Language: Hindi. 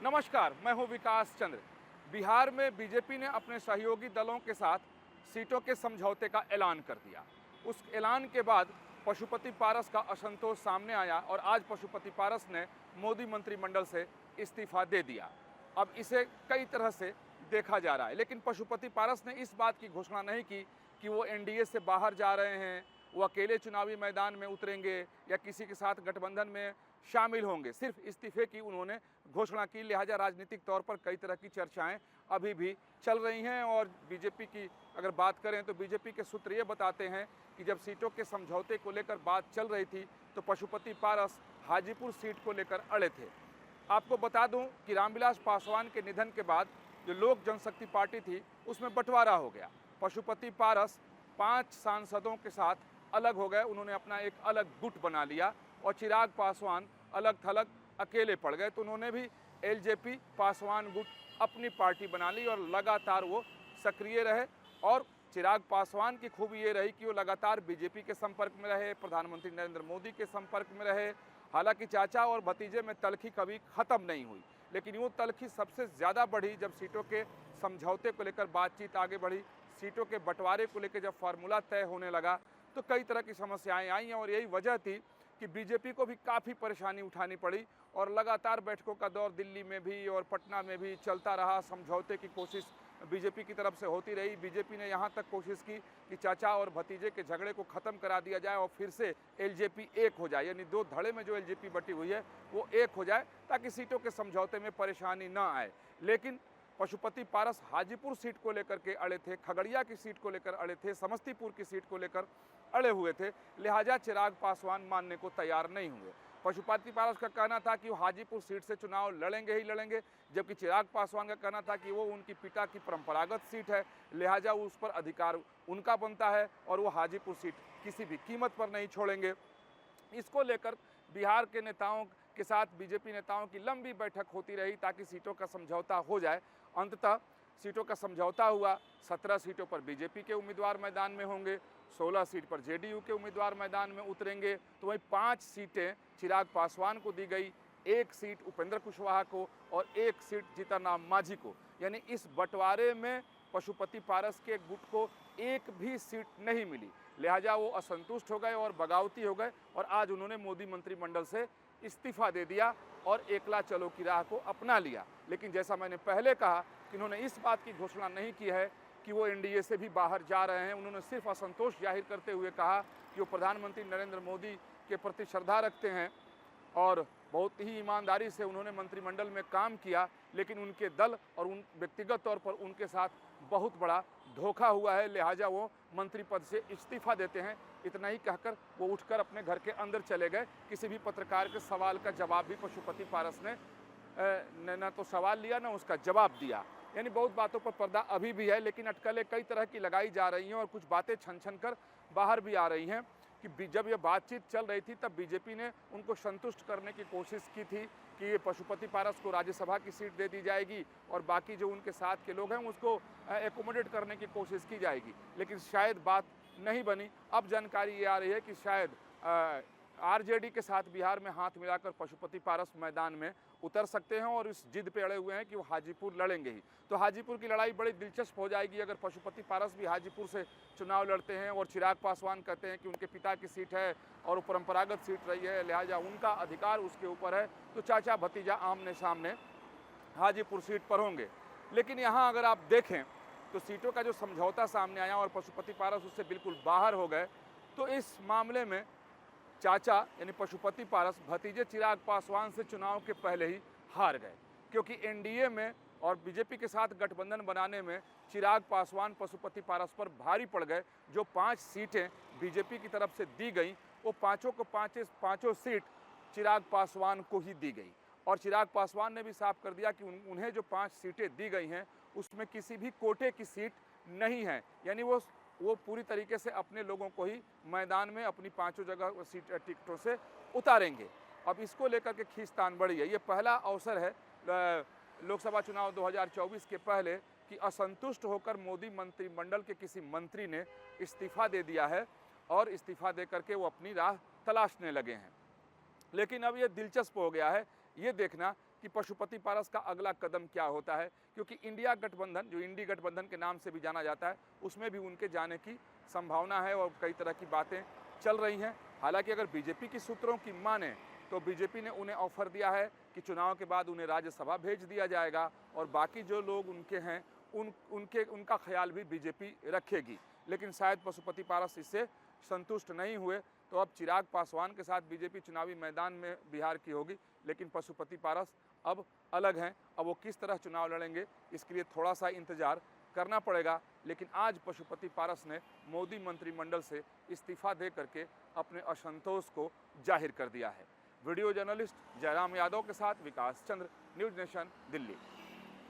नमस्कार, मैं हूं विकास चंद्र। बिहार में बीजेपी ने अपने सहयोगी दलों के साथ सीटों के समझौते का ऐलान कर दिया। उस ऐलान के बाद पशुपति पारस का असंतोष सामने आया और आज पशुपति पारस ने मोदी मंत्रिमंडल से इस्तीफा दे दिया। अब इसे कई तरह से देखा जा रहा है, लेकिन पशुपति पारस ने इस बात की घोषणा नहीं की कि वो एनडीए से बाहर जा रहे हैं, वो अकेले चुनावी मैदान में उतरेंगे या किसी के साथ गठबंधन में शामिल होंगे। सिर्फ इस्तीफे की उन्होंने घोषणा की। लिहाजा राजनीतिक तौर पर कई तरह की चर्चाएं अभी भी चल रही हैं और बीजेपी की अगर बात करें तो बीजेपी के सूत्र ये बताते हैं कि जब सीटों के समझौते को लेकर बात चल रही थी तो पशुपति पारस हाजीपुर सीट को लेकर अड़े थे। आपको बता दूं कि रामविलास पासवान के निधन के बाद जो लोक जनशक्ति पार्टी थी उसमें बंटवारा हो गया। पशुपति पारस 5 सांसदों के साथ अलग हो गए, उन्होंने अपना एक अलग गुट बना लिया और चिराग पासवान अलग थलग अकेले पड़ गए। तो उन्होंने भी एलजेपी पासवान गुट अपनी पार्टी बना ली और लगातार वो सक्रिय रहे। और चिराग पासवान की खूबी ये रही कि वो लगातार बीजेपी के संपर्क में रहे, प्रधानमंत्री नरेंद्र मोदी के संपर्क में रहे। हालांकि चाचा और भतीजे में तलखी कभी ख़त्म नहीं हुई, लेकिन वो तलखी सबसे ज़्यादा बढ़ी जब सीटों के समझौते को लेकर बातचीत आगे बढ़ी। सीटों के बंटवारे को लेकर जब फार्मूला तय होने लगा तो कई तरह की समस्याएं आई और यही वजह थी कि बीजेपी को भी काफ़ी परेशानी उठानी पड़ी और लगातार बैठकों का दौर दिल्ली में भी और पटना में भी चलता रहा। समझौते की कोशिश बीजेपी की तरफ से होती रही। बीजेपी ने यहाँ तक कोशिश की कि चाचा और भतीजे के झगड़े को ख़त्म करा दिया जाए और फिर से एलजेपी एक हो जाए, यानी 2 धड़े में जो एलजेपी बटी हुई है वो एक हो जाए ताकि सीटों के समझौते में परेशानी न आए। लेकिन पशुपति पारस हाजीपुर सीट को लेकर के अड़े थे, खगड़िया की सीट को लेकर अड़े थे, समस्तीपुर की सीट को लेकर अड़े हुए थे। लिहाजा चिराग पासवान मानने को तैयार नहीं हुए। पशुपति पारस का कहना था कि वो हाजीपुर सीट से चुनाव लड़ेंगे ही लड़ेंगे, जबकि चिराग पासवान का कहना था कि वो उनकी पिता की परंपरागत सीट है, लिहाजा उस पर अधिकार उनका बनता है और वो हाजीपुर सीट किसी भी कीमत पर नहीं छोड़ेंगे। इसको लेकर बिहार के नेताओं के साथ बीजेपी नेताओं की लंबी बैठक होती रही ताकि सीटों का समझौता हो जाए। अंततः सीटों का समझौता हुआ। 17 सीटों पर बीजेपी के उम्मीदवार मैदान में होंगे, 16 सीट पर जेडीयू के उम्मीदवार मैदान में उतरेंगे। तो वहीं 5 सीटें चिराग पासवान को दी गई, 1 सीट उपेंद्र कुशवाहा को और 1 सीट जीतनराम मांझी को। यानी इस बंटवारे में पशुपति पारस के गुट को एक भी सीट नहीं मिली। लिहाजा वो असंतुष्ट हो गए और बगावती हो गए और आज उन्होंने मोदी मंत्रिमंडल से इस्तीफा दे दिया और एकला चलो की राह को अपना लिया। लेकिन जैसा मैंने पहले कहा कि उन्होंने इस बात की घोषणा नहीं की है कि वो एनडीए से भी बाहर जा रहे हैं। उन्होंने सिर्फ असंतोष जाहिर करते हुए कहा कि वो प्रधानमंत्री नरेंद्र मोदी के प्रति श्रद्धा रखते हैं और बहुत ही ईमानदारी से उन्होंने मंत्रिमंडल में काम किया, लेकिन उनके दल और उन व्यक्तिगत तौर पर उनके साथ बहुत बड़ा धोखा हुआ है। लिहाजा वो मंत्री पद से इस्तीफा देते हैं। इतना ही कहकर वो उठकर अपने घर के अंदर चले गए। किसी भी पत्रकार के सवाल का जवाब भी पशुपति पारस ने न तो सवाल लिया न उसका जवाब दिया। यानी बहुत बातों पर पर्दा अभी भी है, लेकिन अटकलें कई तरह की लगाई जा रही हैं और कुछ बातें छन छन कर बाहर भी आ रही हैं कि जब ये बातचीत चल रही थी तब बीजेपी ने उनको संतुष्ट करने की कोशिश की थी कि ये पशुपति पारस को राज्यसभा की सीट दे दी जाएगी और बाकी जो उनके साथ के लोग हैं उसको एकोमोडेट करने की कोशिश की जाएगी, लेकिन शायद बात नहीं बनी। अब जानकारी ये आ रही है कि शायद आरजेडी के साथ बिहार में हाथ मिलाकर पशुपति पारस मैदान में उतर सकते हैं और इस जिद पे अड़े हुए हैं कि वो हाजीपुर लड़ेंगे ही। तो हाजीपुर की लड़ाई बड़ी दिलचस्प हो जाएगी अगर पशुपति पारस भी हाजीपुर से चुनाव लड़ते हैं और चिराग पासवान कहते हैं कि उनके पिता की सीट है और वो परंपरागत सीट रही है, लिहाजा उनका अधिकार उसके ऊपर है। तो चाचा भतीजा आमने सामने हाजीपुर सीट पर होंगे। लेकिन यहाँ अगर आप देखें तो सीटों का जो समझौता सामने आया और पशुपति पारस उससे बिल्कुल बाहर हो गए, तो इस मामले में चाचा यानी पशुपति पारस भतीजे चिराग पासवान से चुनाव के पहले ही हार गए, क्योंकि एनडीए में और बीजेपी के साथ गठबंधन बनाने में चिराग पासवान पशुपति पारस पर भारी पड़ गए। जो 5 सीटें बीजेपी की तरफ से दी गई वो पाँचों को पाँचों सीट चिराग पासवान को ही दी गई और चिराग पासवान ने भी साफ कर दिया कि उन्हें जो 5 सीटें दी गई हैं उसमें किसी भी कोटे की सीट नहीं है। यानी वो पूरी तरीके से अपने लोगों को ही मैदान में अपनी 5 जगह सीट टिकटों से उतारेंगे। अब इसको लेकर के खींचतान बढ़ी है। ये पहला अवसर है लोकसभा चुनाव 2024 के पहले कि असंतुष्ट होकर मोदी मंत्रिमंडल के किसी मंत्री ने इस्तीफा दे दिया है और इस्तीफा दे करके वो अपनी राह तलाशने लगे हैं। लेकिन अब ये दिलचस्प हो गया है ये देखना कि पशुपति पारस का अगला कदम क्या होता है, क्योंकि इंडिया गठबंधन, जो इंडी गठबंधन के नाम से भी जाना जाता है, उसमें भी उनके जाने की संभावना है और कई तरह की बातें चल रही हैं। हालांकि अगर बीजेपी की सूत्रों की माने तो बीजेपी ने उन्हें ऑफर दिया है कि चुनाव के बाद उन्हें राज्यसभा भेज दिया जाएगा और बाकी जो लोग उनके हैं उनका ख्याल भी बीजेपी रखेगी। लेकिन शायद पशुपति पारस इससे संतुष्ट नहीं हुए, तो अब चिराग पासवान के साथ बीजेपी चुनावी मैदान में बिहार की होगी। लेकिन पशुपति पारस अब अलग हैं, अब वो किस तरह चुनाव लड़ेंगे इसके लिए थोड़ा सा इंतजार करना पड़ेगा। लेकिन आज पशुपति पारस ने मोदी मंत्रिमंडल से इस्तीफा दे करके अपने असंतोष को जाहिर कर दिया है। वीडियो जर्नलिस्ट जयराम यादव के साथ विकास चंद्र, न्यूज़ नेशन, दिल्ली।